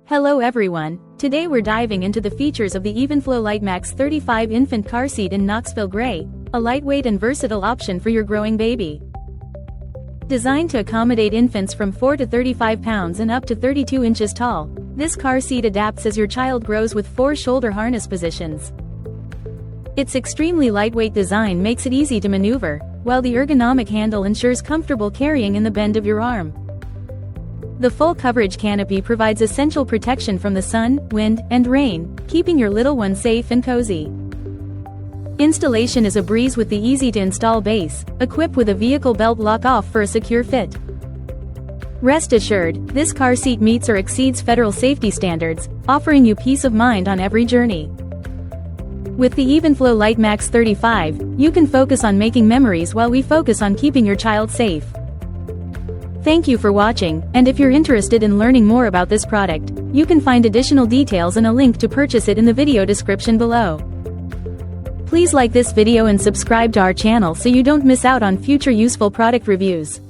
Hello everyone, today we're diving into the features of the Evenflo LiteMax 35 infant car seat in Knoxville Gray, a lightweight and versatile option for your growing baby. Designed to accommodate infants from 4 to 35 pounds and up to 32 inches tall, this car seat adapts as your child grows with 4 shoulder harness positions. Its extremely lightweight design makes it easy to maneuver, while the ergonomic handle ensures comfortable carrying in the bend of your arm. The full coverage canopy provides essential protection from the sun, wind, and rain, keeping your little one safe and cozy. Installation is a breeze with the easy-to-install base, equipped with a vehicle belt lock-off for a secure fit. Rest assured, this car seat meets or exceeds federal safety standards, offering you peace of mind on every journey. With the Evenflo LiteMax 35, you can focus on making memories while we focus on keeping your child safe. Thank you for watching, and if you're interested in learning more about this product, you can find additional details and a link to purchase it in the video description below. Please like this video and subscribe to our channel so you don't miss out on future useful product reviews.